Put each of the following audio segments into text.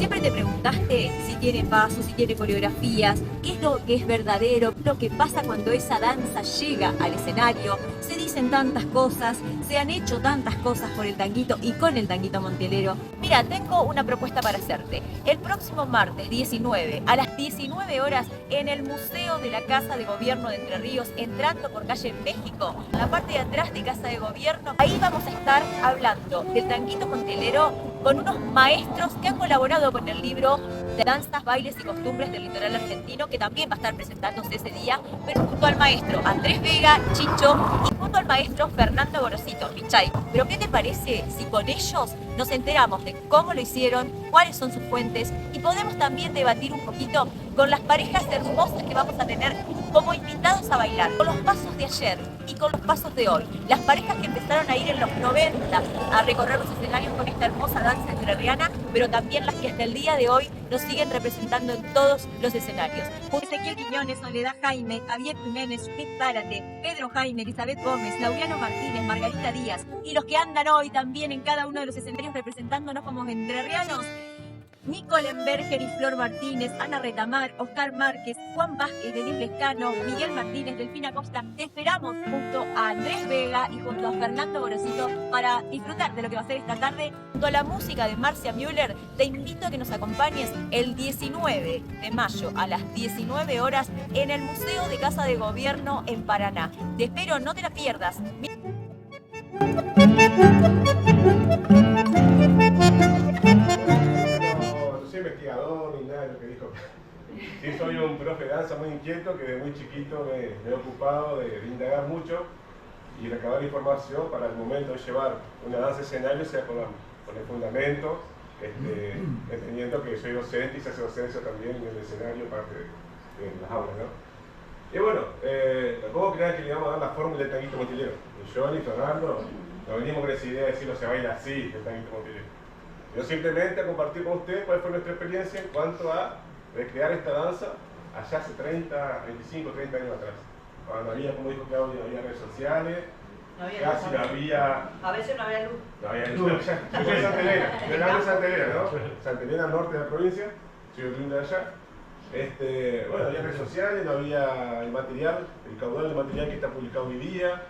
Siempre te preguntaste si tiene pasos, si tiene coreografías, qué es lo que es verdadero, lo que pasa cuando esa danza llega al escenario. Se dicen tantas cosas, se han hecho tantas cosas por el tanguito y con el tanguito montielero. Mira, tengo una propuesta para hacerte. El próximo martes 19 a las 19 horas en el Museo de la Casa de Gobierno de Entre Ríos, entrando por calle México, en la parte de atrás de Casa de Gobierno, ahí vamos a estar hablando del tanguito montielero con unos maestros que han colaborado con el libro de danzas, bailes y costumbres del litoral argentino, que también va a estar presentándose ese día, pero junto al maestro Andrés Vega, Chicho, y junto al maestro Fernando Gorosito, Pichay. Pero ¿qué te parece si con ellos nos enteramos de cómo lo hicieron, cuáles son sus fuentes, y podemos también debatir un poquito con las parejas hermosas que vamos a tener como invitados a bailar, con los pasos de ayer y con los pasos de hoy? Las parejas que empezaron a ir en los 90 a recorrer los escenarios con esta hermosa danza entrerriana, pero también las que hasta el día de hoy nos siguen representando en todos los escenarios. Ezequiel Quiñones, Soledad Jaime, Javier Jiménez, Luis Zárate, Pedro Jaime, Elizabeth Gómez, Laureano Martínez, Margarita Díaz, y los que andan hoy también en cada uno de los escenarios representándonos como entrerrianos: Nico Lemberger y Flor Martínez, Ana Retamar, Oscar Márquez, Juan Vázquez, Denis Lescano, Miguel Martínez, Delfina Costa. Te esperamos junto a Andrés Vega y junto a Fernando Gorosito para disfrutar de lo que va a ser esta tarde. Junto a la música de Marcia Müller, te invito a que nos acompañes el 19 de mayo a las 19 horas en el Museo de Casa de Gobierno en Paraná. Te espero, no te la pierdas. Investigador ni nada de lo que dijo. Sí, soy un profe de danza muy inquieto que desde muy chiquito me he ocupado de indagar mucho y recabar información para el momento de llevar una danza escenario, sea con el fundamento, entendiendo que soy docente y se hace docencia también en el escenario, parte de las aulas, ¿no? Y bueno, tampoco crean que le vamos a dar la fórmula del tanguito montielero. Ni yo ni Fernando no venimos con esa idea de decirlo se baila así, el tanguito montielero. Yo simplemente a compartir con ustedes cuál fue nuestra experiencia en cuanto a recrear esta danza allá hace 25, 30 años atrás. Cuando había, como dijo Claudia, no había redes sociales, no había casi luz, no había... A veces no había luz. No había luz. Yo soy de Santa Elena, yo era de Santa Elena, ¿no? Santa Elena, norte de la provincia, soy oriundo de allá. Bueno, había redes sociales, no había el material, el caudal de material que está publicado hoy día,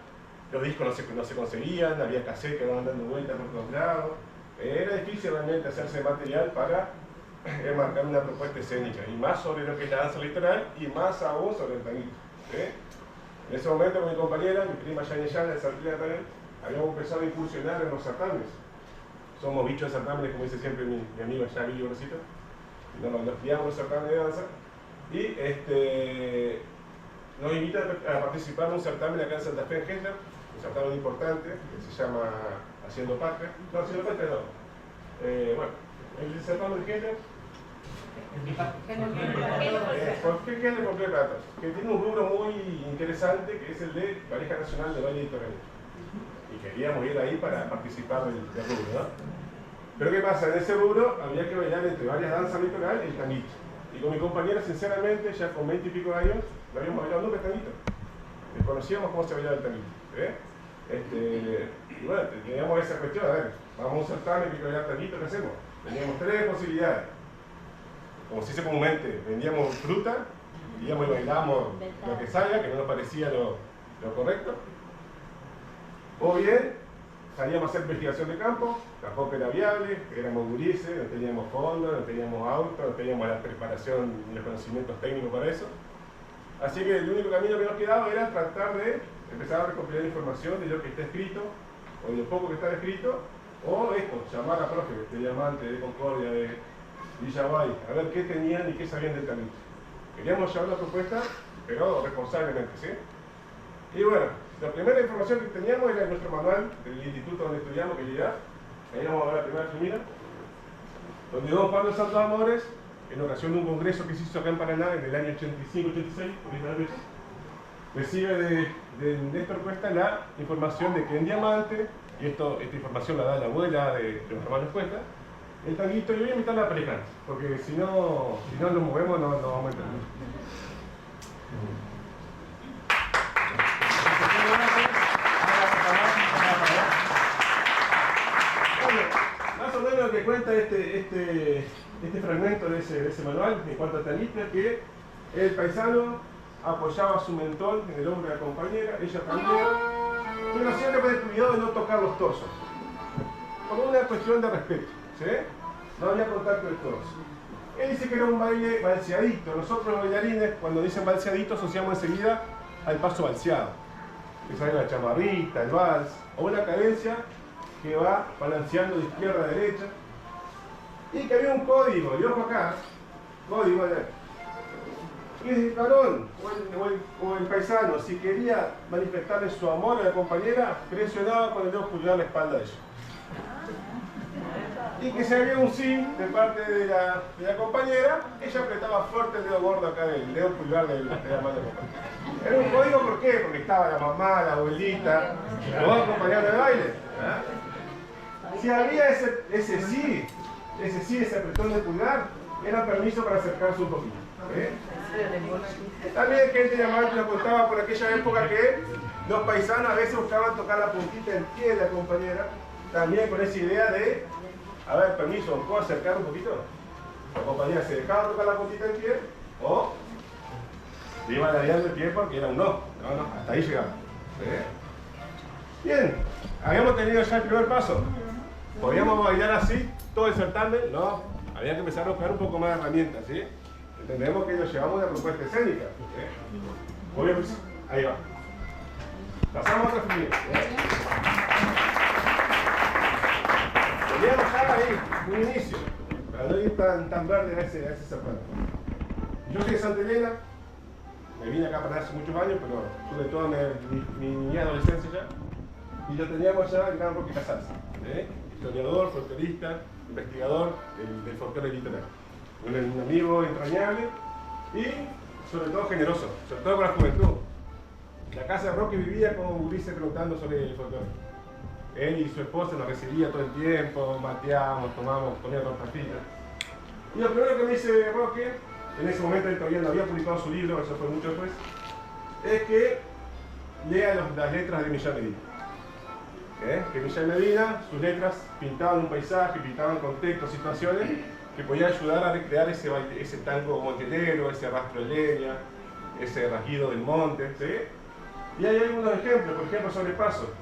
los discos no se conseguían, había cassette que daban dando vueltas por todos lados. Era difícil realmente hacerse material para marcar una propuesta escénica, y más sobre lo que es la danza litoral y más aún sobre el tanguito. En ese momento con mi compañera, mi prima Yani Yana de Santiago también, habíamos empezado a incursionar en los certámenes. Somos bichos de certámenes, como dice siempre mi amigo Xavi Gorosito, y nos criamos en los certámenes de danza, y nos invitan a participar en un certamen acá en Santa Fe, en Gessler, un certamen importante que se llama Haciendo Patria. No, Haciendo Patria no. Bueno, el certamen de Gessler. ¿Por qué Gessler completo? Que tiene un rubro muy interesante, que es el de Pareja Nacional de Baile Litoral. Y queríamos ir ahí para participar del rubro, ¿no? Pero ¿qué pasa? En ese rubro había que bailar entre varias danzas litoral el tanguito. Y con mi compañera, sinceramente, ya con 20 y pico de años, no habíamos bailado nunca el tanguito. Desconocíamos cómo se bailaba el tanguito. Y bueno, teníamos esa cuestión, a ver, vamos a un certamen que bailar tanguito, ¿qué hacemos? Teníamos tres posibilidades. Como se dice comúnmente, vendíamos fruta, íbamos y bailábamos lo que salga, que no nos parecía lo correcto. O bien, salíamos a hacer investigación de campo, tampoco era viable, éramos gurises, no teníamos fondos, no teníamos auto, no teníamos la preparación ni los conocimientos técnicos para eso. Así que el único camino que nos quedaba era tratar de empezar a recopilar información de lo que está escrito, o de lo poco que está escrito, o esto, llamar a profes de Diamante, de Concordia, de Villaguay, a ver qué tenían y qué sabían del tanguito. Queríamos llevar la propuesta, pero responsablemente, ¿sí? Y bueno, la primera información que teníamos era nuestro manual del instituto donde estudiamos, que llegaba. Ahí vamos a ver la primera filmina, donde don Pablo Santos Amores, en ocasión de un congreso que se hizo acá en Paraná en el año 85-86, recibe de Néstor Cuesta la información de que en Diamante, y esta información la da la abuela de los hermanos Cuesta, el tanguito, y voy a invitar a la pareja, porque si no nos movemos no vamos a entender. Más o menos lo que cuenta cuenta este fragmento de ese manual en cuanto a tanista, que el paisano apoyaba su mentón en el hombro de la compañera, ella también, pero siempre con el cuidado de no tocar los torsos, por una cuestión de respeto, ¿sí? No había contacto de torso. Él dice que era un baile balseadito. Nosotros los bailarines, cuando dicen balseadito, asociamos enseguida al paso balseado, que sale la chamarrita, el vals, o una cadencia que va balanceando de izquierda a derecha, y que había un código, y ojo acá, código de... Y el varón o el paisano, si quería manifestarle su amor a la compañera, presionaba con el dedo pulgar la espalda de ella. Y que si había un sí de parte de la compañera, ella apretaba fuerte el dedo gordo acá del dedo pulgar de la mano de la compañera. Era un código, ¿por qué? Porque estaba la mamá, la abuelita, los dos acompañando de baile. Si había ese sí, ese apretón de pulgar, era permiso para acercarse un poquito. También gente llamada nos contaba por aquella época que los paisanos a veces buscaban tocar la puntita del pie de la compañera, también con esa idea de, a ver, permiso, ¿puedo acercar un poquito? La compañera se dejaba tocar la puntita del pie o le iba ladeando el pie porque era un no, hasta ahí llegaba. Bien, habíamos tenido ya el primer paso. ¿Podíamos bailar así todo el certamen? No, había que empezar a buscar un poco más de herramientas, ¿sí? Entendemos que nos llevamos una propuesta escénica. Muy bien, pues, ahí va. Pasamos a otra figura. Teníamos ya ahí un inicio, para no ir tan verde a ese certamen. Yo soy de Santa Elena, me vine acá para hace muchos años, pero tuve toda mi niñez y adolescencia ya. Y lo teníamos ya el gran Roque Casals, historiador, folclorista, investigador del folclore literario. Un amigo entrañable y sobre todo generoso, sobre todo con la juventud. La casa de Roque vivía con Ulises preguntando sobre el folclore. Él y su esposa nos recibía todo el tiempo, mateábamos, tomábamos, poníamos tortafita. Y lo primero que me dice Roque, en ese momento él todavía no había publicado su libro, eso fue mucho después, es que lea las letras de Millán Medina. Que Millán Medina, sus letras pintaban un paisaje, pintaban contextos, situaciones que podían ayudar a recrear ese tango montelero, ese arrastro de leña, ese rasguido del monte, ¿sí? Y hay algunos ejemplos, por ejemplo, sobre paso.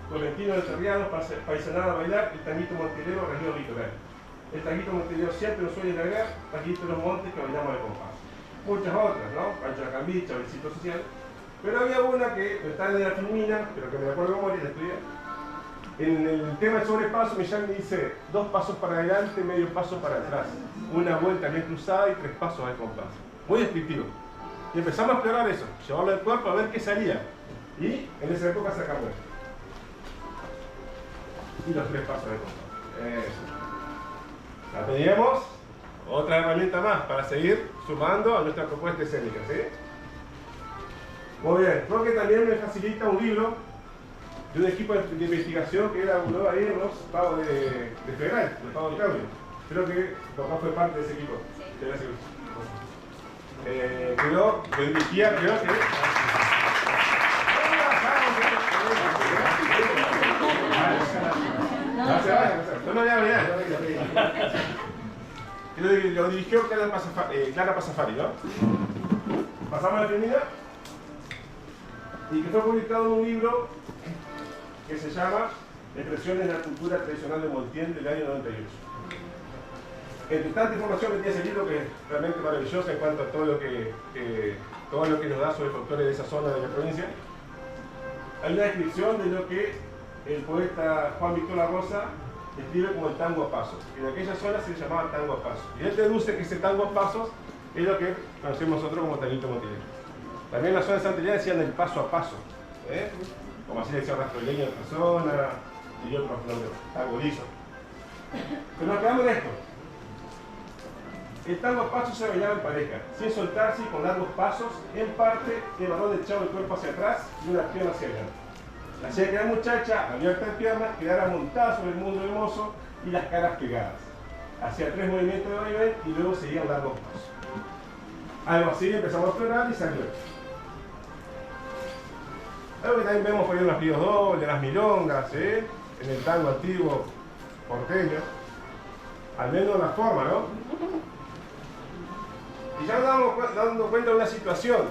Tolentino de Terriano, paisanada a bailar, el tanguito montelero, rasguido litoral. El tanguito montelero siempre nos suele largar, rasguito de los montes que bailamos de compás. Muchas otras, ¿no? Pancho la Cambicha, Besito Social. Pero había una que está en la Filmina, pero que me acuerdo cómo la estudié. En el tema del sobrepaso, Millán me dice 2 pasos para adelante, medio paso para atrás, una vuelta bien cruzada y 3 pasos al compás. Muy descriptivo. Y empezamos a explorar eso, llevarlo al cuerpo a ver qué salía. Y en esa época sacamos esto. Y los 3 pasos al compás. Eso. La teníamos, otra herramienta más para seguir sumando a nuestra propuesta escénica, ¿sí? Muy bien, porque también me facilita un libro de un equipo de investigación que elaboró ahí en los pagos de Federal, los pagos de Claudio. Creo que papá fue parte de ese equipo. Sí. Lo dirigía, creo que... Lo dirigió Clara Pasafari, ¿no? Pasamos a la termina. Y que fue publicado en un libro que se llama Expresiones de la cultura tradicional de Montiel del año 98. Entre tanta información que tiene ese libro, que es realmente maravillosa en cuanto a todo lo que nos da sobre el folclore de esa zona de la provincia, hay una descripción de lo que el poeta Juan Víctor La Rosa describe como el tango a pasos. En aquella zona se llamaba tango a pasos. Y él deduce que ese tango a pasos es lo que conocemos nosotros como tanguito montilero. También en la zona de Santa Elena decían el paso a paso, como así decía Rastroleño en otra zona y otros nombres, tango liso. Pero nos quedamos en esto. El tango a paso se bailaba en pareja, sin soltarse y con largos pasos, en parte el varón echaba el cuerpo hacia atrás y una pierna hacia adelante. Hacía que la muchacha, abierta de piernas, quedara montada sobre el mundo del mozo y las caras pegadas. Hacía 3 movimientos de vaivén y luego seguían largos pasos. Algo así empezamos a explorar y salió. Algo que también vemos por ahí en los ríos dobles, las milongas, en el tango antiguo porteño. al menos la forma, ¿no? Y ya nos damos dando cuenta de una situación,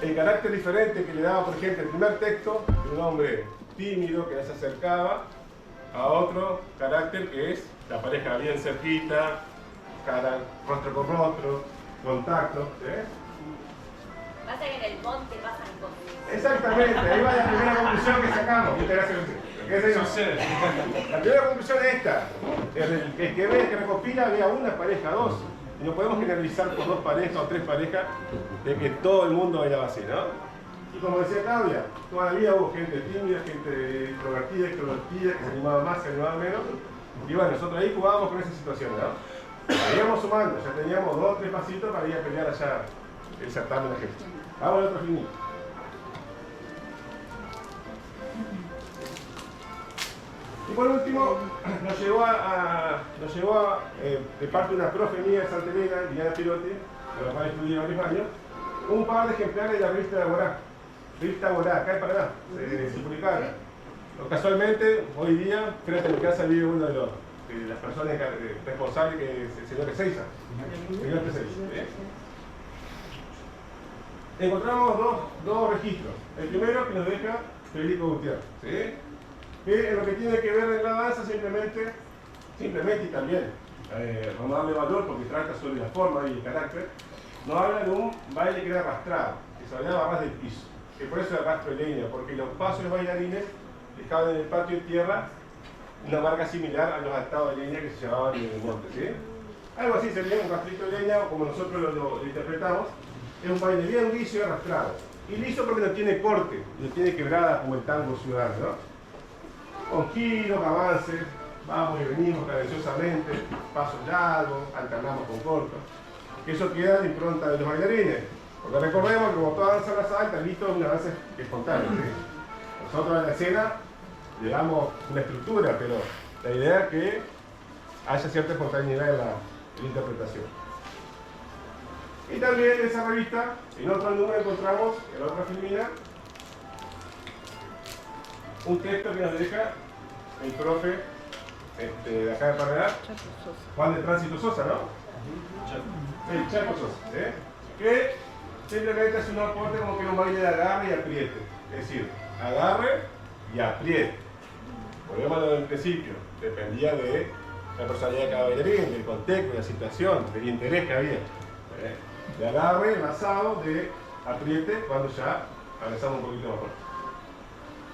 el carácter diferente que le daba, por ejemplo, el primer texto, de un hombre tímido que se acercaba, a otro carácter que es la pareja bien cerquita, rostro con rostro, contacto. Pasa que en el monte pasan cosas. Exactamente, ahí va la primera conclusión que sacamos. La primera conclusión es esta. El que recopila había una pareja, dos. Y no podemos generalizar por dos parejas o tres parejas de que todo el mundo bailaba así, ¿no? Y como decía Claudia, toda la vida hubo gente tímida, gente introvertida, extrovertida, que se animaba más, se animaba menos. Y bueno, nosotros ahí jugábamos con esa situación, ¿no? Íbamos sumando, ya teníamos 2 o 3 pasitos para ir a pelear allá el certamen de la gente. Vamos al otro finito. Y por último, nos llegó de parte de una profe mía de Santa Elena, Diana Pirotti, con la cual estudié varios años, un par de ejemplares de la revista de Borá. Revista Borá, acá en Paraná, se publicaron. Casualmente, hoy día, frente a mi casa vive uno de las personas responsables, que es el señor Ezeiza. Señor Ezeiza. Encontramos dos registros. El primero que nos deja Federico Gutiérrez, ¿sí? Que en lo que tiene que ver en la danza simplemente y también vamos a darle valor porque trata sobre la forma y el carácter, nos habla de un baile que era arrastrado, que se bailaba a ras del piso, que por eso era arrastro de leña, porque los pasos de los bailarines dejaban en el patio de tierra una marca similar a los atados de leña que se llevaban en el monte, ¿sí? Algo así sería un rastrito de leña, o como nosotros lo interpretamos, es un baile bien liso y arrastrado. Y liso porque no tiene corte, no tiene quebrada como el tango ciudadano, ¿no? Con giros, avances, vamos y venimos cadenciosamente, pasos largos, alternamos con cortos. Que eso queda en la impronta de los bailarines. Porque recordemos que como toda danza salsa, el listo es una danza espontánea, ¿sí? Nosotros a la escena le damos una estructura, pero la idea es que haya cierta espontaneidad en la interpretación. Y también en esa revista, en otro número encontramos, en otra filmina, un texto que nos deja el profe de acá de Paraná, Juan de Tránsito Sosa, ¿no? El Chaco Sosa, que simplemente hace un aporte como que era un baile de agarre y apriete, es decir, agarre y apriete. Volvemos a lo del principio, dependía de la personalidad de cada bailarín, del contexto, de la situación, del interés que había. De agarre, enlazado, de apriete, cuando ya avanzamos un poquito más fuerte.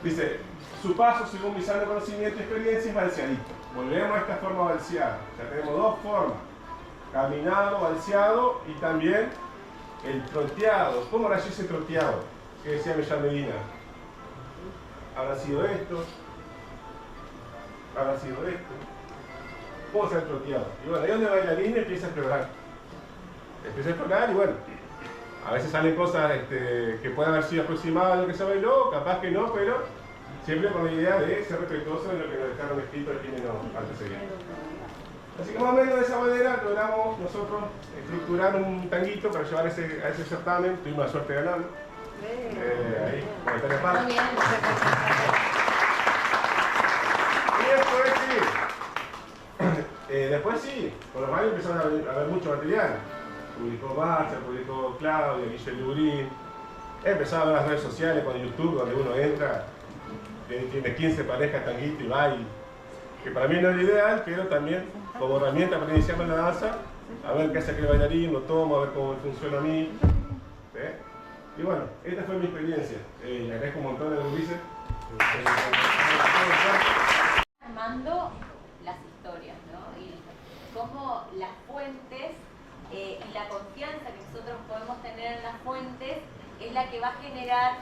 Dice, su paso según mi sano conocimiento y experiencia es valseadito. Volvemos a esta forma valseada. Ya tenemos dos formas. Caminado, valseado y también el troteado. ¿Cómo era ese troteado? Que decía Millán Medina. ¿Habrá sido esto? ¿Habrá sido esto? ¿Cómo será el troteado? Y bueno, ahí donde el bailarín empieza a explorar. Empieza a explorar y bueno, a veces salen cosas que pueden haber sido aproximadas a lo que se bailó, capaz que no, pero siempre con la idea de ser respetuoso de lo que nos dejaron escrito el quienes nos antecedieron. Así que más o menos de esa manera logramos nosotros estructurar un tanguito para llevar a ese certamen. Tuvimos la suerte de ganarlo. Ahí, con el Telepar. Y después sí, por lo menos empezaron a haber mucho material. Publicó Marcia, publicó Claudia, Guillermo Lurín. Empezaba a ver las redes sociales con YouTube, donde uno entra, tiene 15 parejas tanguito y baila. Que para mí no es lo ideal, pero también como herramienta para iniciarme en la danza, a ver qué hace aquel bailarín, lo tomo, a ver cómo funciona a mí. Y bueno, esta fue mi experiencia. Le agradezco un montón a Ulises. Armando las historias, ¿no? Y cómo las fuentes y la confianza que nosotros podemos tener en las fuentes es la que va a generar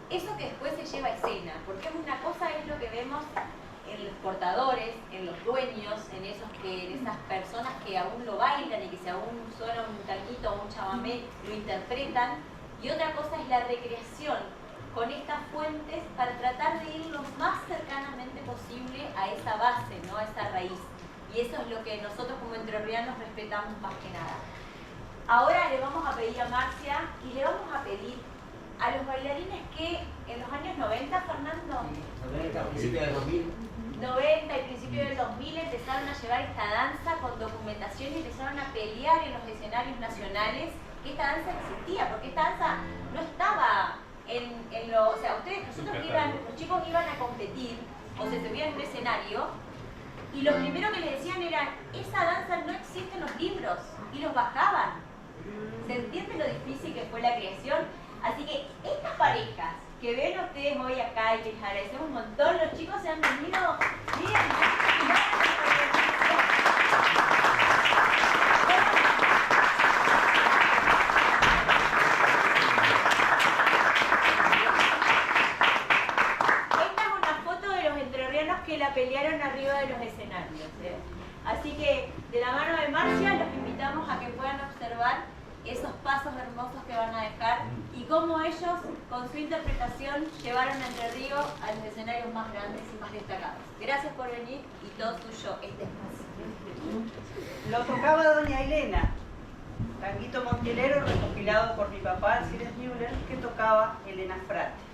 eso que después se lleva a escena, porque una cosa es lo que vemos en los portadores, en los dueños, en esas personas que aún lo bailan y que si aún suena un tanguito o un chamamé lo interpretan, y otra cosa es la recreación con estas fuentes para tratar de ir lo más cercanamente posible a esa base, ¿no? A esa raíz. Y eso es lo que nosotros como entrerrianos respetamos más que nada. Ahora le vamos a pedir a Marcia y le vamos a pedir a los bailarines que en los años 90, Fernando, a principios de 2000, 90 y principios del 2000 empezaron a llevar esta danza con documentación y empezaron a pelear en los escenarios nacionales que esta danza existía, porque esta danza no estaba en lo... O sea, los chicos iban a competir o se subían en un escenario y lo primero que les decían era, esa danza no existe en los libros, y los bajaban. ¿Se entiende lo difícil que fue la creación? Así que estas parejas que ven ustedes hoy acá y que les agradecemos un montón, los chicos se han venido, miren, que la pelearon arriba de los escenarios. Así que de la mano de Marcia los invitamos a que puedan observar esos pasos hermosos que van a dejar y cómo ellos con su interpretación llevaron a Entre Ríos a los escenarios más grandes y más destacados. Gracias por venir y todo tuyo este espacio. Lo tocaba doña Elena, tanguito montielero recopilado por mi papá, Alcides Müller, que tocaba Elena Frate.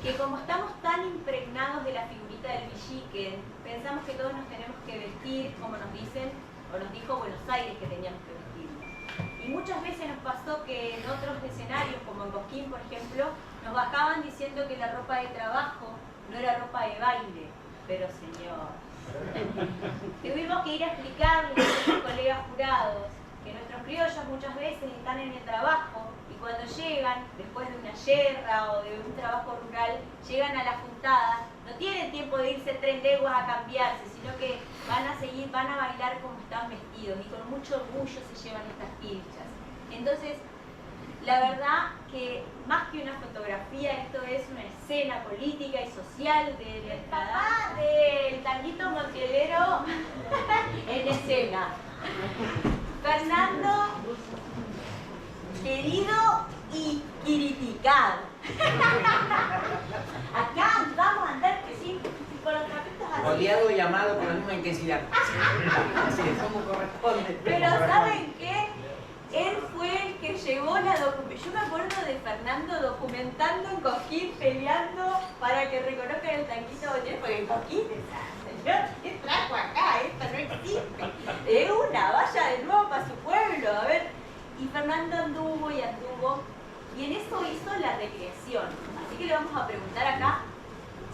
Que como estamos tan impregnados de la figurita del villiquen, pensamos que todos nos tenemos que vestir como nos dicen o nos dijo Buenos Aires que teníamos que vestirnos. Y muchas veces nos pasó que en otros escenarios, como en Cosquín por ejemplo, nos bajaban diciendo que la ropa de trabajo no era ropa de baile. Pero señor, tuvimos que ir a explicarles a los colegas jurados que nuestros criollos muchas veces están en el trabajo y cuando llegan, después de una yerra o de un trabajo rural, llegan a la juntada, no tienen tiempo de irse 3 leguas a cambiarse, sino que van a bailar como están vestidos y con mucho orgullo se llevan estas pilchas. Entonces, la verdad que más que una fotografía, esto es una escena política y social del papá del tanguito montielero en escena. Fernando, querido y criticado. Acá vamos a andar con los trapitos así. Odiado y amado con la misma intensidad. Así es como corresponde. Pero ¿saben qué? Él fue el que llevó la documentación. Yo me acuerdo de Fernando documentando en Cosquín, peleando para que reconozcan el tanquito montielero, porque en Cosquín, señor, ¿qué trajo acá? Esto no existe. Es una, vaya de nuevo para su pueblo, a ver. Y Fernando anduvo y anduvo, y en eso hizo la recreación. Así que le vamos a preguntar acá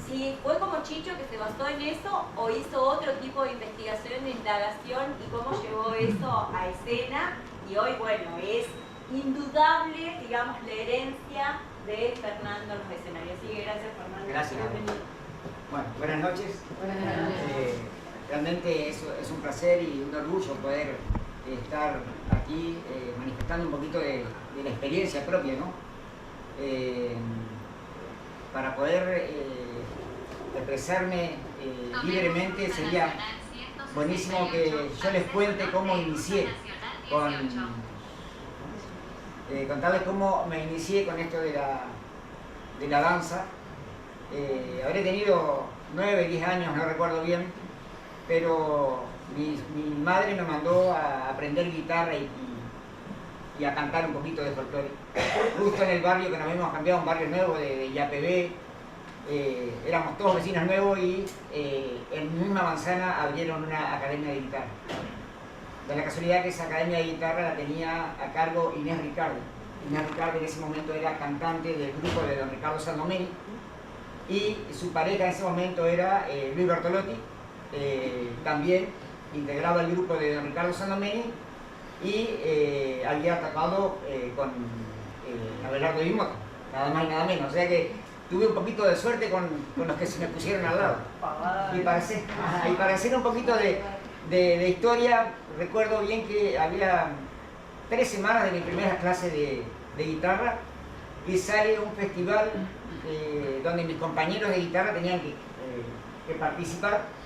si fue como Chicho que se basó en eso o hizo otro tipo de investigación, de indagación y cómo llevó eso a escena. Y hoy, bueno, es indudable, digamos, la herencia de Fernando en los escenarios. Así que gracias, Fernando. Gracias. Bienvenido. Bueno, buenas noches. Buenas noches. Realmente es un placer y un orgullo poder estar aquí manifestando un poquito de la experiencia propia, ¿no? Para poder expresarme libremente sería buenísimo que yo les cuente cómo inicié contarles cómo me inicié con esto de la danza. Habré tenido 9, 10 años, no recuerdo bien, pero mi madre me mandó a aprender guitarra y a cantar un poquito de folclore. Justo en el barrio que nos habíamos cambiado, un barrio nuevo de Yapebé, éramos todos vecinos nuevos y en una manzana abrieron una academia de guitarra. De la casualidad que esa academia de guitarra la tenía a cargo Inés Ricardo. Inés Ricardo en ese momento era cantante del grupo de don Ricardo Sandomeni y su pareja en ese momento era Luis Bertolotti, también integraba el grupo de don Ricardo Sandomeni y había tocado con Abelardo Di Motto, nada más y nada menos. O sea que tuve un poquito de suerte con los que se me pusieron al lado. Y para hacer un poquito de historia, recuerdo bien que había 3 semanas de mi primera clase de guitarra y sale un festival donde mis compañeros de guitarra tenían que participar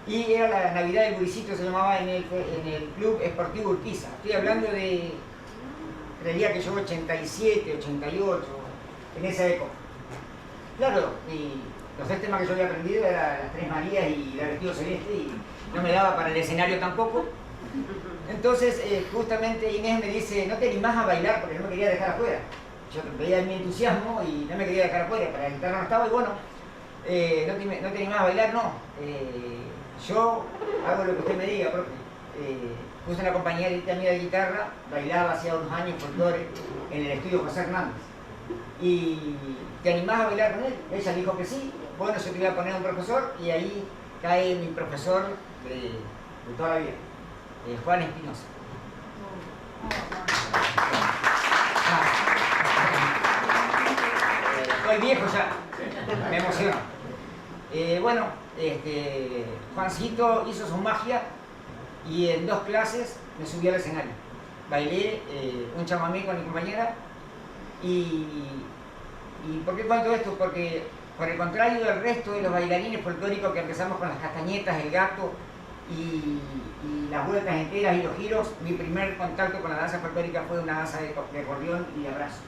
y era la Navidad del Buricito, se llamaba en el Club Esportivo Urquiza. Estoy hablando de, creería que yo 87, 88, en esa época. Claro, y los 3 temas que yo había aprendido eran las 3 Marías y la Vestido Celeste y no me daba para el escenario tampoco. Entonces, justamente Inés me dice, ¿no te animás a bailar? Porque no me quería dejar afuera. Yo veía mi entusiasmo y no me quería dejar afuera, para la guitarra no estaba y bueno, no te animás a bailar, no. Yo hago lo que usted me diga, profe. Puse una compañerita mía de guitarra, bailaba hacía unos años folclore en el estudio José Hernández. Y ¿te animás a bailar con él? Ella dijo que sí. Bueno, yo te voy a poner un profesor y ahí cae mi profesor de toda la vida, Juan Espinosa. Estoy viejo ya, me emociono. Bueno, Juancito hizo su magia y en 2 clases me subí al escenario. Bailé un chamamé con mi compañera y ¿por qué cuento esto? Porque por el contrario del resto de los bailarines folclóricos que empezamos con las castañetas, el gato y las vueltas enteras y los giros, mi primer contacto con la danza folclórica fue una danza de acordeón y de abrazo.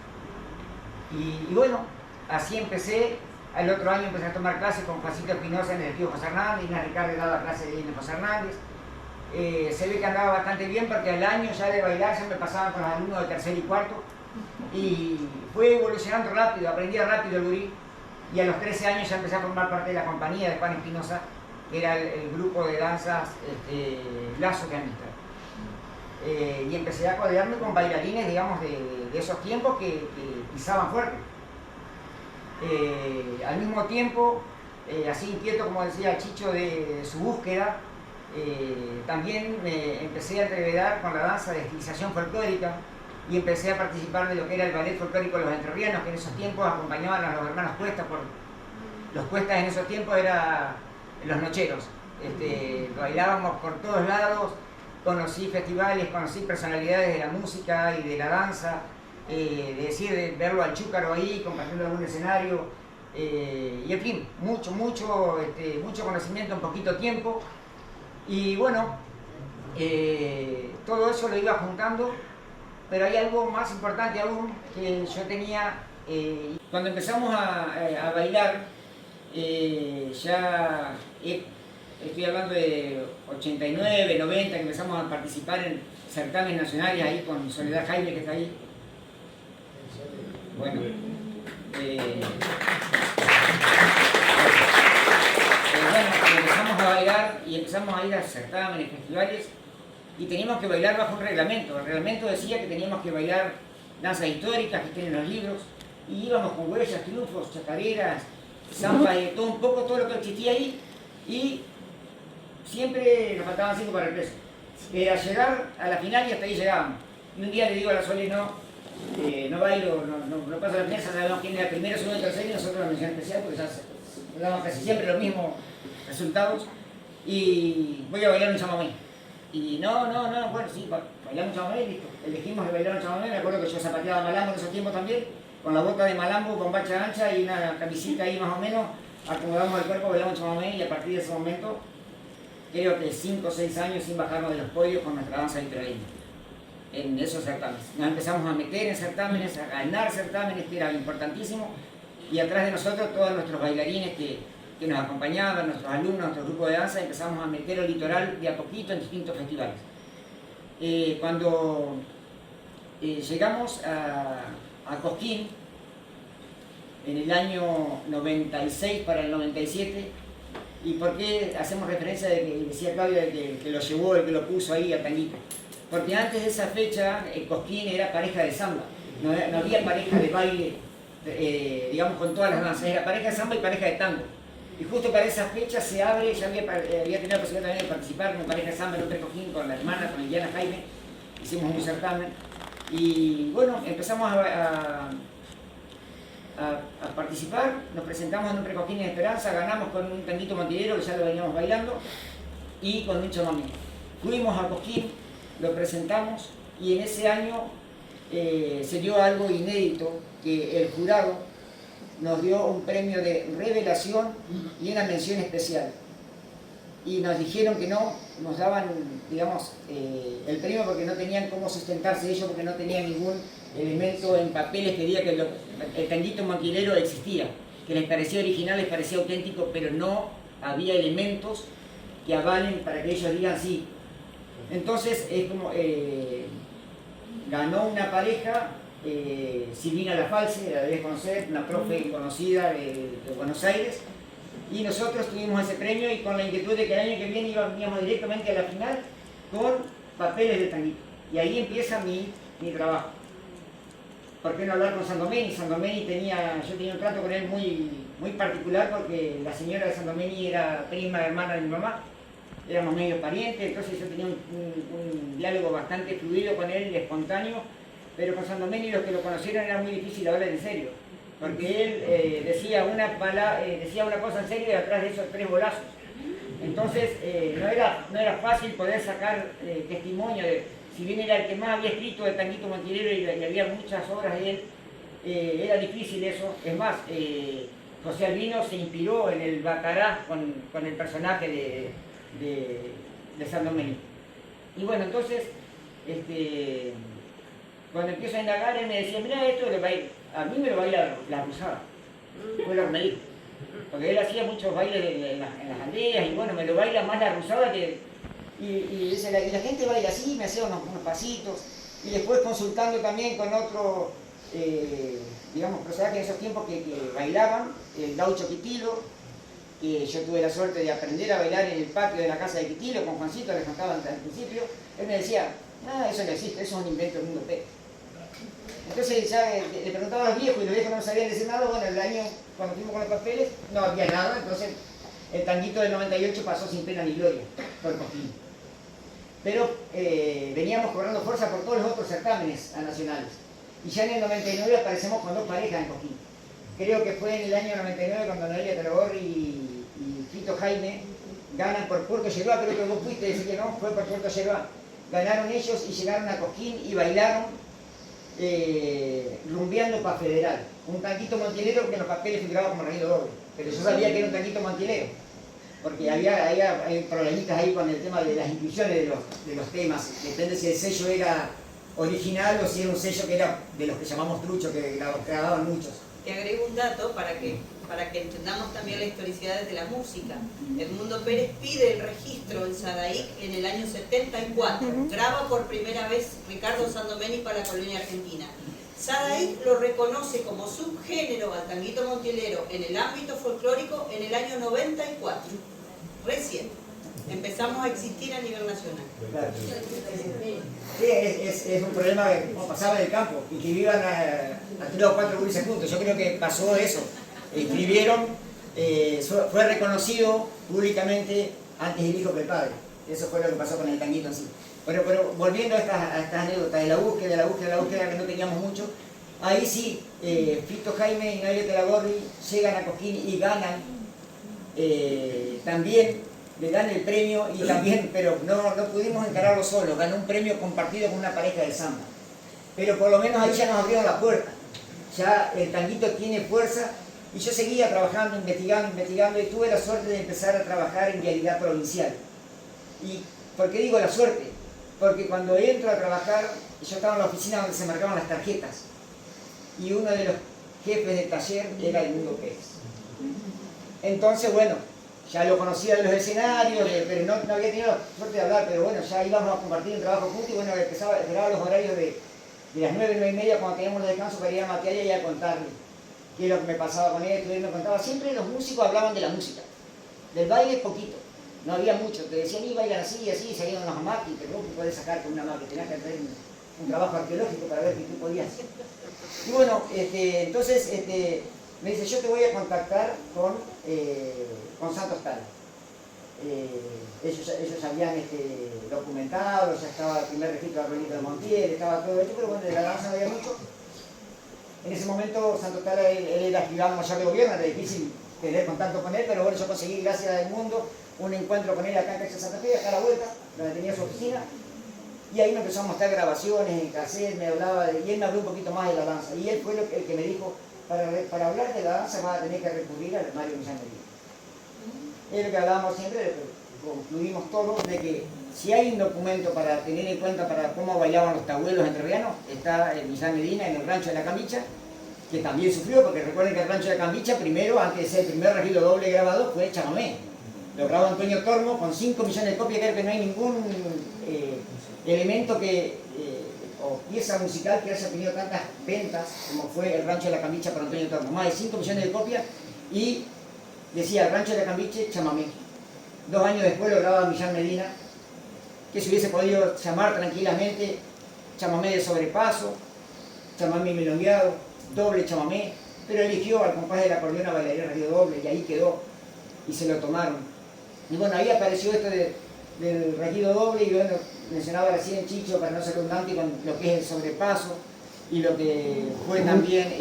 Y bueno, así empecé. El otro año empecé a tomar clases con Juancito Espinosa en el estudio José Hernández, Inés Ricardo daba clases de José Hernández. Se ve que andaba bastante bien porque al año ya de bailar ya me pasaban con los alumnos de 3er y 4º y fue evolucionando rápido, aprendía rápido el gurí y a los 13 años ya empecé a formar parte de la compañía de Juan Espinosa, que era el grupo de danzas Lazos de Amistad. Y empecé a codearme con bailarines, digamos, de esos tiempos que pisaban fuerte. Al mismo tiempo, así inquieto como decía Chicho de su búsqueda, también me empecé a entrevedar con la danza de estilización folclórica y empecé a participar de lo que era el ballet folclórico de los entrerrianos, que en esos tiempos acompañaban a los hermanos Cuestas. Los Cuestas en esos tiempos eran los nocheros. Bailábamos por todos lados, conocí festivales, conocí personalidades de la música y de la danza, de verlo al Chúcaro ahí, compartiendo algún escenario, y en fin, mucho conocimiento en poquito tiempo. Y bueno, todo eso lo iba juntando, pero hay algo más importante aún que yo tenía. Cuando empezamos a bailar, ya estoy hablando de 89, 90, que empezamos a participar en certámenes nacionales ahí con Soledad Jaime, que está ahí. Bueno, empezamos a bailar y empezamos a ir a certámenes, festivales, y teníamos que bailar bajo un reglamento. El reglamento decía que teníamos que bailar danzas históricas que estén en los libros, y íbamos con huellas, triunfos, chacareras, samba y todo un poco, todo lo que existía ahí, y siempre nos faltaban 5 para el peso. Era llegar a la final y hasta ahí llegábamos. Y un día le digo a la Sole, no bailo, no pasa la final, sabemos quién era primero, segundo y tercero, y nosotros la mención especial, porque ya damos casi siempre los mismos resultados, y voy a bailar un chamamé. Y bueno, sí, bailamos un chamamé, listo. Elegimos de bailar un chamamé, me acuerdo que yo zapateaba malambo en esos tiempos también, con la bota de malambo, con bacha ancha y una camisita ahí más o menos, acomodamos el cuerpo, bailamos un chamamé, y a partir de ese momento, creo que 5 o 6 años sin bajarnos de los podios con nuestra danza vitroleña, en esos certámenes. Nos empezamos a meter en certámenes, a ganar certámenes, que era importantísimo, y atrás de nosotros todos nuestros bailarines que nos acompañaban, nuestros alumnos, nuestro grupo de danza, empezamos a meter el litoral de a poquito en distintos festivales. Cuando llegamos a Cosquín, en el año 96 para el 97, ¿y por qué hacemos referencia de que decía Claudio que lo llevó, el que lo puso ahí a Tanguito? Porque antes de esa fecha, Cosquín era pareja de samba, no había pareja de baile, digamos, con todas las danzas, era pareja de samba y pareja de tango. Y justo para esa fecha se abre, ya había tenido la posibilidad también de participar como pareja de samba en un Cosquín con la hermana, con Liliana Jaime, hicimos un certamen, y bueno, empezamos a participar, nos presentamos en un Precosquín en Esperanza, ganamos con un tanguito montilero que ya lo veníamos bailando, y con un chamamé. Fuimos a Cosquín, lo presentamos, y en ese año se dio algo inédito, que el jurado nos dio un premio de revelación y una mención especial. Y nos dijeron que no, nos daban, digamos, el premio porque no tenían cómo sustentarse ellos, porque no tenían ningún elemento en papeles que diga que el tanguito montilero existía, que les parecía original, les parecía auténtico, pero no había elementos que avalen para que ellos digan sí. Entonces es como, ganó una pareja, Silvina La Falce, la debes conocer, una profe conocida de Buenos Aires, y nosotros tuvimos ese premio, y con la inquietud de que el año que viene íbamos directamente a la final con papeles de tanguito. Y ahí empieza mi trabajo. ¿Por qué no hablar con Sandomeni? Sandomeni yo tenía un trato con él muy particular, porque la señora de Sandomeni era prima hermana de mi mamá, éramos medio parientes, entonces yo tenía un diálogo bastante fluido con él, espontáneo, pero con Sandomeni, los que lo conocieron, era muy difícil hablar en serio, porque él decía una cosa en serio y atrás de eso 3 bolazos. Entonces no era fácil poder sacar testimonio de, si bien era el que más había escrito de tanguito montilero y había muchas obras de él, era difícil eso. Es más, José Albino se inspiró en el Bacará con el personaje de Sandomeni. Y bueno, entonces, cuando empiezo a indagar, él me decía, mira, esto a mí me lo baila la Rusada. Fue lo que me dijo. Porque él hacía muchos bailes en las aldeas, y bueno, me lo baila más la Rusada que... Y dice, la gente baila así, me hacía unos pasitos. Y después consultando también con otro, digamos, personajes en esos tiempos que bailaban, el gaucho Quitilo, que yo tuve la suerte de aprender a bailar en el patio de la casa de Quitilo, con Juancito, les contaba al principio. Él me decía, nada, eso no existe, eso es un invento del mundo P. Entonces ya le preguntaba a los viejos, y los viejos no sabían decir nada. Bueno, el año, cuando fuimos con los papeles, no había nada, entonces el tanguito del 98 pasó sin pena ni gloria, por Cosquín. Pero veníamos cobrando fuerza por todos los otros certámenes nacionales. Y ya en el 99 aparecemos con 2 parejas en Cosquín. Creo que fue en el año 99 cuando Noelia Tarogorri y Fito Jaime ganan por Puerto Yeruá. Creo que vos fuiste, decir que no, fue por Puerto Yeruá. Ganaron ellos y llegaron a Cosquín y bailaron rumbeando para Federal. Un tanguito montilero que en los papeles figuraba como reído doble. Pero yo sabía que era un tanguito montilero, porque hay problemitas ahí con el tema de las inclusiones de los temas. Depende si el sello era original o si era un sello que era de los que llamamos trucho, que grababan muchos. Te agrego un dato para que entendamos también la historicidad de la música. Edmundo Pérez pide el registro en Sadaic en el año 74. Graba por primera vez Ricardo Sandomeni para la colonia argentina. Sadaic lo reconoce como subgénero al tanguito montilero en el ámbito folclórico en el año 94. Recién empezamos a existir a nivel nacional. Claro. Sí, es un problema que como pasaba en el campo, y que vivan a 3 o 4 gurises juntos. Yo creo que pasó eso. Escribieron fue reconocido públicamente antes el hijo que el padre. Eso fue lo que pasó con el tanguito en sí. Pero volviendo a estas anécdotas de la búsqueda, que no teníamos mucho, ahí sí, Fito Jaime y Nadia Telagorri llegan a Cosquín y ganan, también le dan el premio y también, pero no pudimos encararlo solo, ganó un premio compartido con una pareja de samba. Pero por lo menos ahí ya nos abrieron la puerta, ya el tanguito tiene fuerza y yo seguía trabajando, investigando y tuve la suerte de empezar a trabajar en Vialidad Provincial. ¿Y por qué digo la suerte? Porque cuando entro a trabajar, yo estaba en la oficina donde se marcaban las tarjetas y uno de los jefes del taller era Edmundo Pérez. Entonces, bueno, ya lo conocía de los escenarios, pero no había tenido la suerte de hablar, pero bueno, ya íbamos a compartir un trabajo juntos y bueno, esperaba los horarios de las 9, 9 y media cuando teníamos los descansos para ir a Matealla y a contarle qué es lo que me pasaba con esto, y él me contaba. Siempre los músicos hablaban de la música, del baile poquito. No había mucho, te decían, y bailan así y así, salían unas hamacas, y pero vos que podés sacar con una hamaca, tenías que hacer un trabajo arqueológico para ver qué tú podías hacer. Y bueno, entonces me dice, yo te voy a contactar con Santos Tala. Ellos habían documentado, ya estaba el primer registro de Arbolito de Montiel, estaba todo hecho, pero bueno, de la danza no había mucho. En ese momento Santos Tala, él era escribano mayor de gobierno, era difícil tener contacto con él, pero bueno, yo conseguí, gracias a Edmundo, un encuentro con él acá en Calle Santa Fe, acá a la vuelta, donde tenía su oficina, y ahí me empezó a mostrar grabaciones en cassette, me hablaba, y él me habló un poquito más de la danza, y él fue el que me dijo, para hablar de la danza vas a tener que recurrir al Mario Millán Medina. Es lo que hablábamos siempre, concluimos todos, de que si hay un documento para tener en cuenta para cómo bailaban los tabuelos entrerrianos, está el Millán Medina en el Rancho de la Cambicha, que también sufrió, porque recuerden que el Rancho de la Cambicha, primero, antes de ser el primer registro doble grabado, fue chamamé. Lo grabó Antonio Tormo con 5 millones de copias, creo que no hay ningún elemento o pieza musical que haya tenido tantas ventas como fue el Rancho de la Cambicha por Antonio Tormo. Más de 5 millones de copias y decía el Rancho de la Cambiche, chamamé. 2 años después lo graba Millán Medina, que se hubiese podido llamar tranquilamente chamamé de sobrepaso, chamamé milongueado, doble chamamé, pero eligió al compás del acordeón a bailarín radio doble y ahí quedó y se lo tomaron. Y bueno, ahí apareció esto del regido doble y bueno, mencionaba recién Chicho, para no ser redundante, con lo que es el sobrepaso y lo que fue también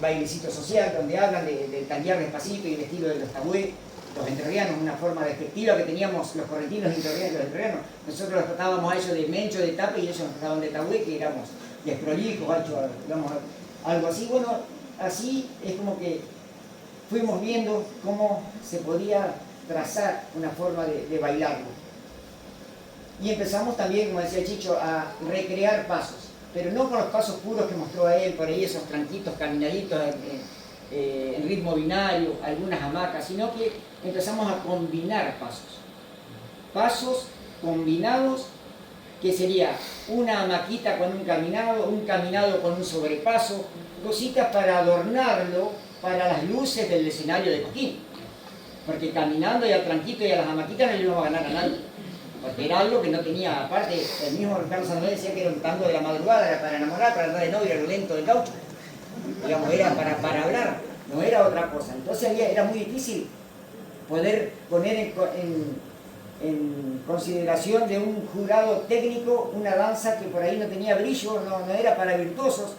bailecito social, donde hablan de tanguear despacito y el estilo de los tabúes, los entrerrianos, una forma despectiva que teníamos los correntinos y los entrerrianos. Nosotros los tratábamos a ellos de mencho, de tape, y ellos nos trataban de tabúe, que éramos desprolijos, digamos, algo así. Bueno, así es como que fuimos viendo cómo se podía trazar una forma de bailarlo. Y empezamos también, como decía Chicho, a recrear pasos, pero no con los pasos puros que mostró a él, por ahí esos tranquitos, caminaditos en ritmo binario, algunas hamacas, sino que empezamos a combinar pasos. Pasos combinados, que sería una hamaquita con un caminado con un sobrepaso, cositas para adornarlo para las luces del escenario de Cosquín. Porque caminando y al tranquito y a las hamaquitas no le íbamos a ganar a nadie. Porque era algo que no tenía, aparte, el mismo Ricardo Sandoval decía que era un tango de la madrugada, era para enamorar, para andar de novio, era lo lento del gaucho. Digamos, era para hablar, no era otra cosa. Entonces era muy difícil poder poner en consideración de un jurado técnico una danza que por ahí no tenía brillo, no era para virtuosos,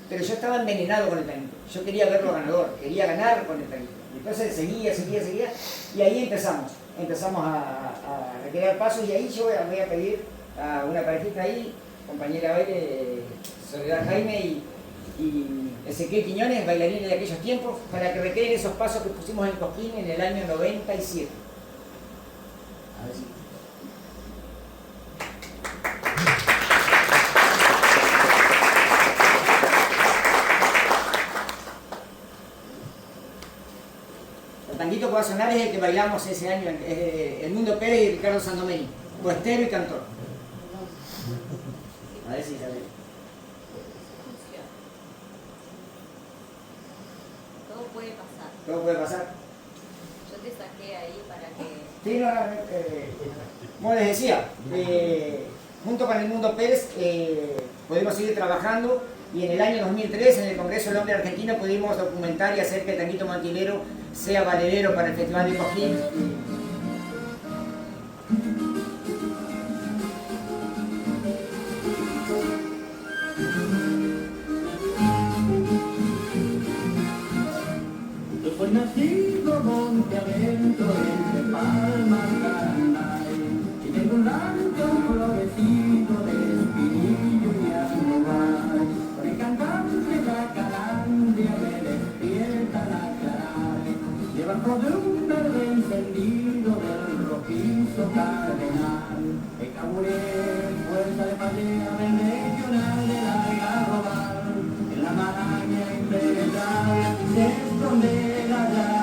pero yo estaba envenenado con el tanguito. Yo quería verlo ganador, quería ganar con el tanguito. Entonces seguía, y ahí empezamos a recrear pasos, y ahí yo voy a pedir a una parejita ahí, compañera Soledad Jaime y Ezequiel Quiñones, bailarines de aquellos tiempos, para que recreen esos pasos que pusimos en Cosquín en el año 97. A ver si... El tanguito que va a sonar es el que bailamos ese año, Edmundo Pérez y Ricardo Sandomeni, cuestero y cantor. A ver si sale. Todo puede pasar. Todo puede pasar. Yo te saqué ahí para que... Sí, como les decía, junto con Edmundo Pérez podemos seguir trabajando Y en el año 2003, en el Congreso del Hombre Argentino, pudimos documentar y hacer que el tanguito montilero sea valedero para el Festival de Cosquín. Yo soy nacido monte adentro entre Palmas, Caranday, y tengo un rancho florecido de espinillo y azumay. Con el cantante Jacarandia me despierta la claray, debajo de un verde encendido del rojizo cardenal. El caburé, fuerza de pallea del regional de la Garrobal, en la maraña impenetrable se esconde la clara.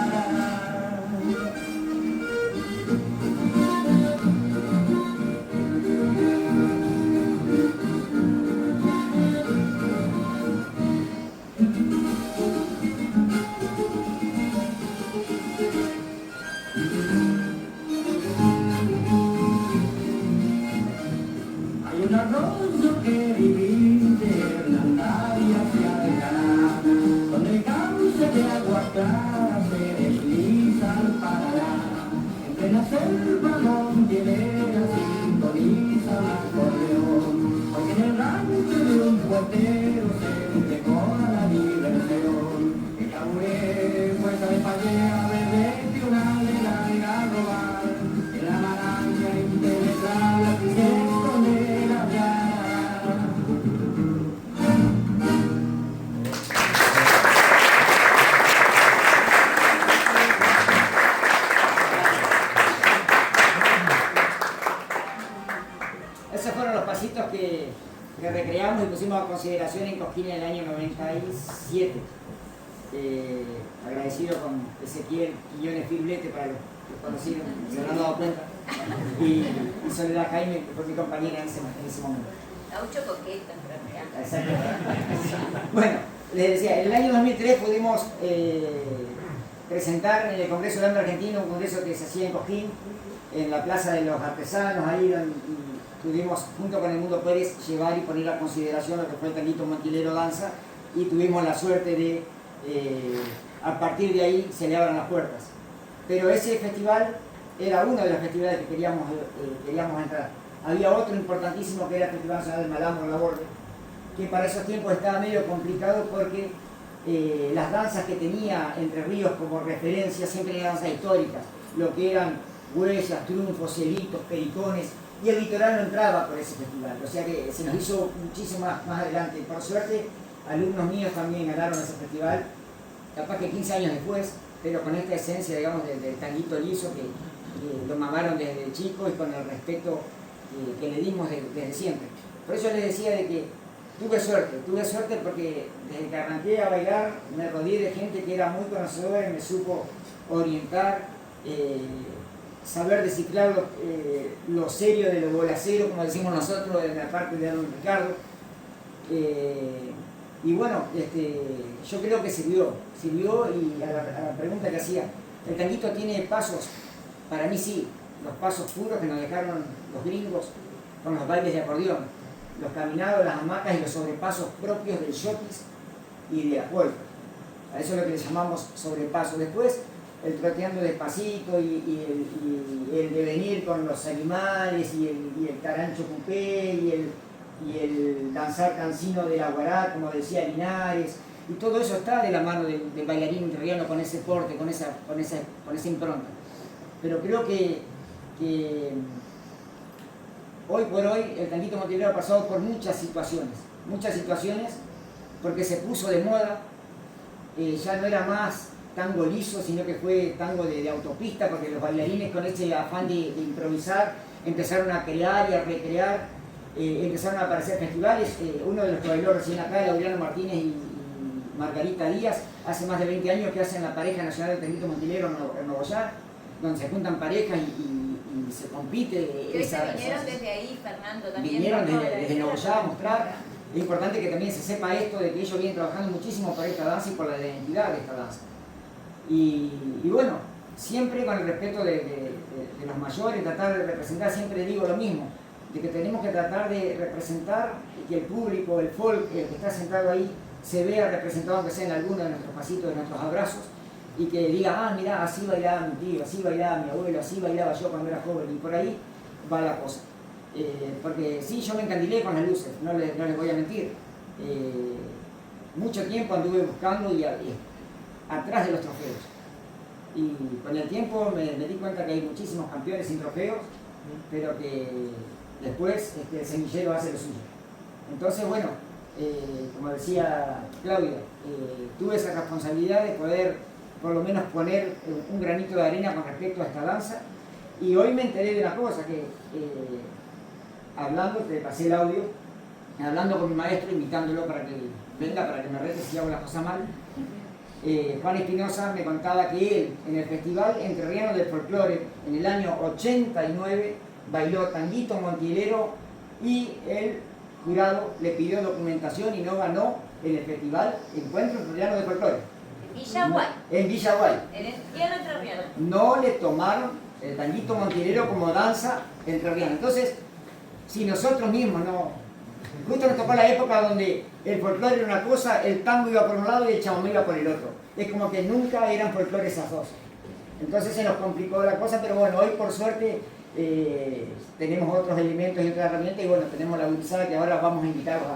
Hay un arroyo que divide Hernandarias hacia Alcalá, donde el cauce de agua clara se desliza al Paraná. Entre la selva montielera sintoniza el acordeón, porque en el rancho de un puertero se decora la diversión. El caburé, fuerza de pallea, verde pional de la Garrobal, en la maraña impenetrable se esconde la clara. Esos fueron los pasitos que recreamos y pusimos a consideración en Cosquín en el año 97. Agradecido con Ezequiel Quillones Firulete, para los que conocieron, se habrán dado cuenta, y Soledad Jaime, que fue mi compañera en ese momento. Gaucho coqueta, en realidad. Exacto. Bueno, les decía, en el año 2003 pudimos presentar en el Congreso del Hombre Argentino, un congreso que se hacía en Cosquín, en la Plaza de los Artesanos, ahí donde pudimos, junto con el Mundo Pérez, llevar y poner a consideración lo que fue el tanguito montilero danza, y tuvimos la suerte de, a partir de ahí, se le abran las puertas. Pero ese festival era uno de los festivales que queríamos entrar. Había otro importantísimo que era el Festival Nacional del Malambo en La Borde, que para esos tiempos estaba medio complicado porque las danzas que tenía Entre Ríos como referencia siempre eran danzas históricas, lo que eran huellas, triunfos, celitos, pericones, y el litoral no entraba por ese festival, o sea que se nos hizo muchísimo más adelante. Por suerte, alumnos míos también ganaron ese festival, capaz que 15 años después, pero con esta esencia, digamos, del tanguito liso que lo mamaron desde chico y con el respeto que le dimos desde siempre. Por eso les decía de que tuve suerte porque desde que arranqué a bailar me rodeé de gente que era muy conocedora y me supo orientar, saber descifrar lo serio de lo bolacero, como decimos nosotros en la parte de don Ricardo. Y bueno, yo creo que sirvió. Y a la pregunta que hacía, el tanguito tiene pasos, para mí sí, los pasos puros que nos dejaron los gringos con los bailes de acordeón, los caminados, las hamacas y los sobrepasos propios del showbiz y de la polka. A eso es lo que le llamamos sobrepaso. Después, el troteando despacito y el devenir con los animales y el carancho cupé y el danzar cansino de la guará, como decía Linares, y todo eso está de la mano del bailarín entrerriano con ese porte, con esa impronta. Pero creo que hoy por hoy el tanguito montilero ha pasado por muchas situaciones, porque se puso de moda, ya no era más tango liso, sino que fue tango de autopista, porque los bailarines con ese afán de improvisar empezaron a crear y a recrear, empezaron a aparecer festivales. Uno de los que bailó recién acá, Laureano Martínez y Margarita Díaz, hace más de 20 años que hacen la pareja nacional del tanguito montilero en Nogoyá, donde se juntan parejas y se compite. Vinieron desde ahí, Fernando, también. Vinieron desde Nogoyá a mostrar. Es importante que también se sepa esto de que ellos vienen trabajando muchísimo por esta danza y por la identidad de esta danza. Y bueno, siempre con el respeto de los mayores, tratar de representar, siempre digo lo mismo. de que tenemos que tratar de representar y que el público, el folk, el que está sentado ahí, se vea representado, aunque sea en alguno de nuestros pasitos, de nuestros abrazos, y que diga, ah, mirá, así bailaba mi tío, así bailaba mi abuelo, así bailaba yo cuando era joven, y por ahí va la cosa. Porque sí, yo me encandilé con las luces, no les voy a mentir. Mucho tiempo anduve buscando y atrás de los trofeos. Y con el tiempo me di cuenta que hay muchísimos campeones sin trofeos, pero que después el semillero hace lo suyo. Entonces, bueno, como decía Claudia, tuve esa responsabilidad de poder por lo menos poner un granito de arena con respecto a esta danza. Y hoy me enteré de una cosa, que hablando, te pasé el audio, hablando con mi maestro, invitándolo para que venga, para que me rete si hago las cosas mal. Juan Espinosa me contaba que él, en el Festival Entrerriano del Folclore, en el año 89, bailó tanguito montilero y el jurado le pidió documentación y no ganó en el Festival Encuentro Entrerriano del Folclore. Villaguay. En Villaguay. En el tierra entrerriana. No le tomaron el tanguito montilero como danza entrerriana. Entonces, si nosotros mismos no... Justo nos tocó la época donde el folclore era una cosa, el tango iba por un lado y el chamamé iba por el otro. Es como que nunca eran folclore esas dos. Entonces se nos complicó la cosa, pero bueno, hoy por suerte tenemos otros elementos y otras herramientas y bueno, tenemos la gurizada que ahora vamos a invitarlos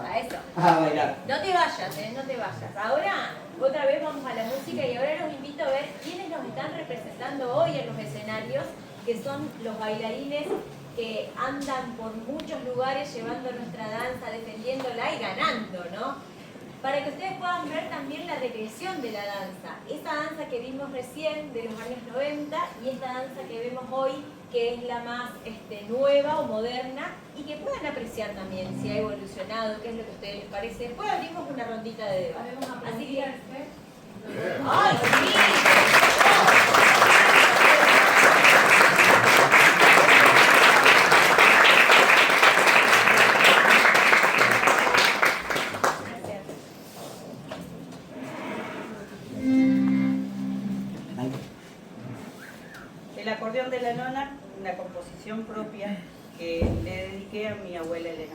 a bailar. No te vayas, no te vayas. Ahora, otra vez vamos a la música y ahora los invito a ver quiénes nos están representando hoy en los escenarios, que son los bailarines que andan por muchos lugares llevando nuestra danza, defendiéndola y ganando, ¿no? Para que ustedes puedan ver también la regresión de la danza. Esta danza que vimos recién de los años 90 y esta danza que vemos hoy, que es la más nueva o moderna, y que puedan apreciar también si ha evolucionado, qué es lo que a ustedes les parece. Después abrimos una rondita de debate. Así que... ¡Ay, sí! El acordeón de la nona, una composición propia que le dediqué a mi abuela Elena